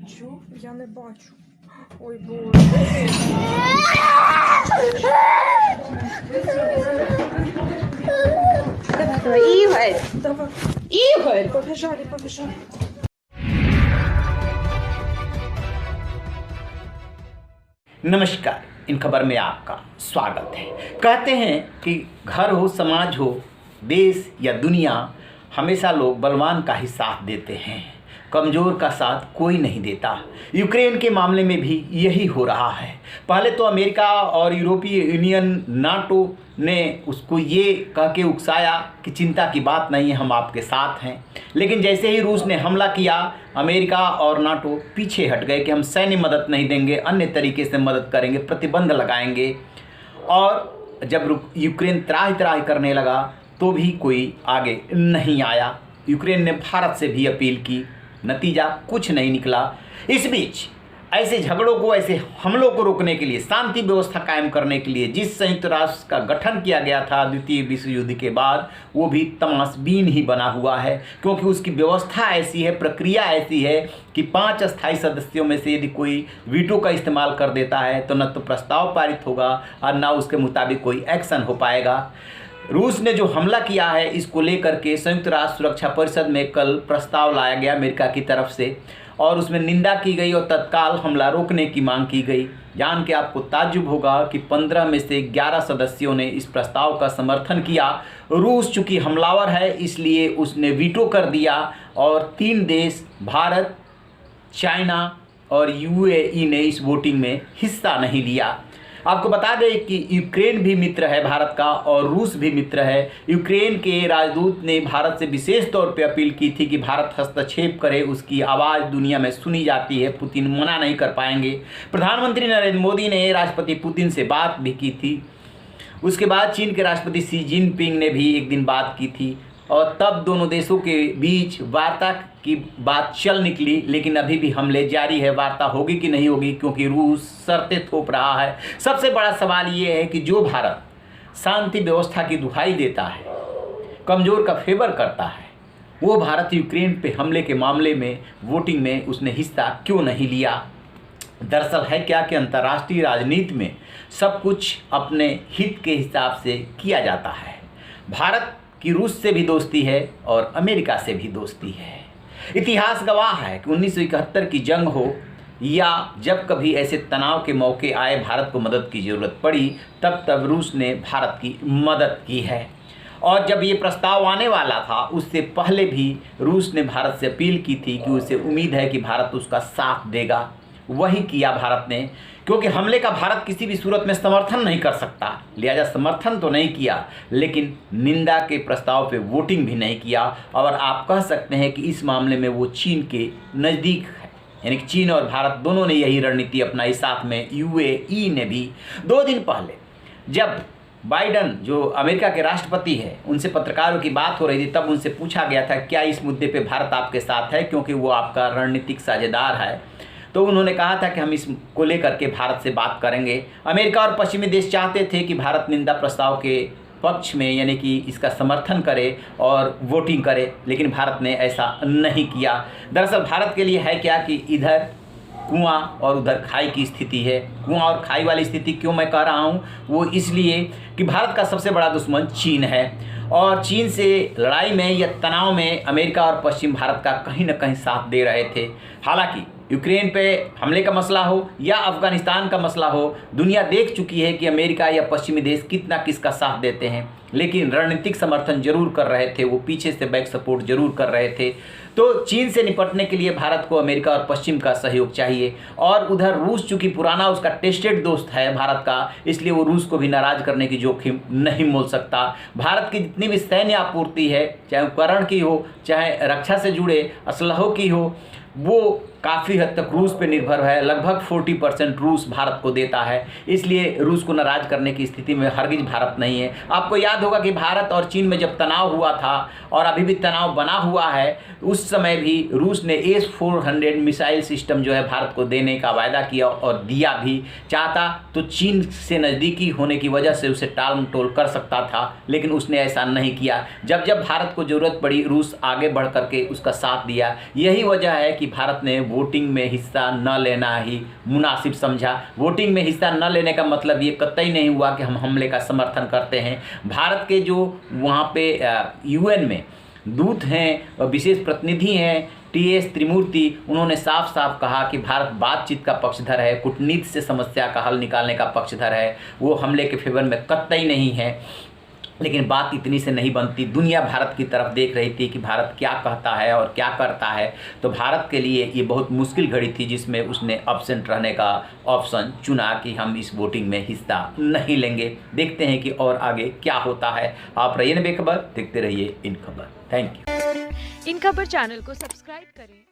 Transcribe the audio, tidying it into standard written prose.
Чу? Я не бачу. Ой, Боже. Давай, Игорь! Давай. Игорь! Побежали, побежали. नमस्कार, इन खबर में आपका स्वागत है। कहते हैं कि घर हो, समाज हो, देश या दुनिया, हमेशा लोग बलवान का ही साथ देते हैं, कमज़ोर का साथ कोई नहीं देता। यूक्रेन के मामले में भी यही हो रहा है। पहले तो अमेरिका और यूरोपीय यूनियन, नाटो ने उसको ये कह के उकसाया कि चिंता की बात नहीं है, हम आपके साथ हैं। लेकिन जैसे ही रूस ने हमला किया, अमेरिका और नाटो पीछे हट गए कि हम सैन्य मदद नहीं देंगे, अन्य तरीके से मदद करेंगे, प्रतिबंध लगाएंगे। और जब यूक्रेन त्राही त्राही करने लगा तो भी कोई आगे नहीं आया। यूक्रेन ने भारत से भी अपील की, नतीजा कुछ नहीं निकला। इस बीच ऐसे झगड़ों को, ऐसे हमलों को रोकने के लिए, शांति व्यवस्था कायम करने के लिए जिस संयुक्त राष्ट्र का गठन किया गया था द्वितीय विश्व युद्ध के बाद, वो भी तमाशबीन ही बना हुआ है। क्योंकि उसकी व्यवस्था ऐसी है, प्रक्रिया ऐसी है कि 5 अस्थायी सदस्यों में से यदि कोई वीटो का इस्तेमाल कर देता है तो न तो प्रस्ताव पारित होगा और न उसके मुताबिक कोई एक्शन हो पाएगा। रूस ने जो हमला किया है, इसको लेकर के संयुक्त राष्ट्र सुरक्षा परिषद में कल प्रस्ताव लाया गया अमेरिका की तरफ से, और उसमें निंदा की गई और तत्काल हमला रोकने की मांग की गई। जान के आपको ताज्जुब होगा कि 15 में से 11 सदस्यों ने इस प्रस्ताव का समर्थन किया। रूस चूँकि हमलावर है इसलिए उसने वीटो कर दिया, और 3 देश भारत, चाइना और यूएई ने इस वोटिंग में हिस्सा नहीं लिया। आपको बता दें कि यूक्रेन भी मित्र है भारत का और रूस भी मित्र है। यूक्रेन के राजदूत ने भारत से विशेष तौर पे अपील की थी कि भारत हस्तक्षेप करे, उसकी आवाज़ दुनिया में सुनी जाती है, पुतिन मना नहीं कर पाएंगे। प्रधानमंत्री नरेंद्र मोदी ने राष्ट्रपति पुतिन से बात भी की थी। उसके बाद चीन के राष्ट्रपति शी जिनपिंग ने भी एक दिन बात की थी, और तब दोनों देशों के बीच वार्ता की बात चल निकली। लेकिन अभी भी हमले जारी है। वार्ता होगी कि नहीं होगी, क्योंकि रूस शर्तें थोप रहा है। सबसे बड़ा सवाल ये है कि जो भारत शांति व्यवस्था की दुहाई देता है, कमज़ोर का फेवर करता है, वो भारत यूक्रेन पे हमले के मामले में वोटिंग में उसने हिस्सा क्यों नहीं लिया। दरअसल है क्या कि अंतर्राष्ट्रीय राजनीति में सब कुछ अपने हित के हिसाब से किया जाता है। भारत की रूस से भी दोस्ती है और अमेरिका से भी दोस्ती है। इतिहास गवाह है कि 1971 की जंग हो या जब कभी ऐसे तनाव के मौके आए, भारत को मदद की ज़रूरत पड़ी, तब रूस ने भारत की मदद की है। और जब ये प्रस्ताव आने वाला था, उससे पहले भी रूस ने भारत से अपील की थी कि उसे उम्मीद है कि भारत उसका साथ देगा। वही किया भारत ने, क्योंकि हमले का भारत किसी भी सूरत में समर्थन नहीं कर सकता, लिहाजा समर्थन तो नहीं किया, लेकिन निंदा के प्रस्ताव पे वोटिंग भी नहीं किया। और आप कह सकते हैं कि इस मामले में वो चीन के नज़दीक है, यानी कि चीन और भारत दोनों ने यही रणनीति अपनाई, साथ में यूएई ने भी। 2 दिन पहले जब बाइडन जो अमेरिका के राष्ट्रपति हैं, उनसे पत्रकारों की बात हो रही थी, तब उनसे पूछा गया था क्या इस मुद्दे पे भारत आपके साथ है, क्योंकि वो आपका रणनीतिक साझेदार है। तो उन्होंने कहा था कि हम इसको लेकर के भारत से बात करेंगे। अमेरिका और पश्चिमी देश चाहते थे कि भारत निंदा प्रस्ताव के पक्ष में, यानी कि इसका समर्थन करे और वोटिंग करे, लेकिन भारत ने ऐसा नहीं किया। दरअसल भारत के लिए है क्या कि इधर कुआं और उधर खाई की स्थिति है। कुआं और खाई वाली स्थिति क्यों मैं कह रहा हूं, वो इसलिए कि भारत का सबसे बड़ा दुश्मन चीन है, और चीन से लड़ाई में या तनाव में अमेरिका और पश्चिम भारत का कहीं न कहीं साथ दे रहे थे। हालांकि यूक्रेन पे हमले का मसला हो या अफ़गानिस्तान का मसला हो, दुनिया देख चुकी है कि अमेरिका या पश्चिमी देश कितना किसका साथ देते हैं, लेकिन रणनीतिक समर्थन जरूर कर रहे थे, वो पीछे से बैक सपोर्ट जरूर कर रहे थे। तो चीन से निपटने के लिए भारत को अमेरिका और पश्चिम का सहयोग चाहिए, और उधर रूस चूँकि पुराना उसका टेस्टेड दोस्त है भारत का, इसलिए वो रूस को भी नाराज़ करने की जोखिम नहीं मोल सकता। भारत की जितनी भी सैन्य आपूर्ति है, चाहे उपकरण की हो, चाहे रक्षा से जुड़े असलहों की हो, वो काफ़ी हद तक रूस पे निर्भर है। लगभग 40% रूस भारत को देता है, इसलिए रूस को नाराज़ करने की स्थिति में हरगिज भारत नहीं है। आपको याद होगा कि भारत और चीन में जब तनाव हुआ था, और अभी भी तनाव बना हुआ है, उस समय भी रूस ने S-400 मिसाइल सिस्टम जो है भारत को देने का वायदा किया और दिया भी। चाहता तो चीन से नज़दीकी होने की वजह से उसे टाल मटोल कर सकता था, लेकिन उसने ऐसा नहीं किया। जब जब भारत को ज़रूरत पड़ी, रूस आगे बढ़ करके उसका साथ दिया। यही वजह है कि भारत ने वोटिंग में हिस्सा न लेना ही मुनासिब समझा। वोटिंग में हिस्सा न लेने का मतलब ये कतई नहीं हुआ कि हम हमले का समर्थन करते हैं। भारत के जो वहाँ पे UN में दूत हैं, विशेष प्रतिनिधि हैं TS त्रिमूर्ति, उन्होंने साफ साफ कहा कि भारत बातचीत का पक्षधर है, कूटनीति से समस्या का हल निकालने का पक्षधर है, वो हमले के फेवर में कतई नहीं है। लेकिन बात इतनी से नहीं बनती, दुनिया भारत की तरफ देख रही थी कि भारत क्या कहता है और क्या करता है। तो भारत के लिए ये बहुत मुश्किल घड़ी थी जिसमें उसने एब्सेंट रहने का ऑप्शन चुना कि हम इस वोटिंग में हिस्सा नहीं लेंगे। देखते हैं कि और आगे क्या होता है। आप रहिए बेखबर, देखते रहिए इन खबर। Thank you. इन खबर चैनल को सब्सक्राइब करें।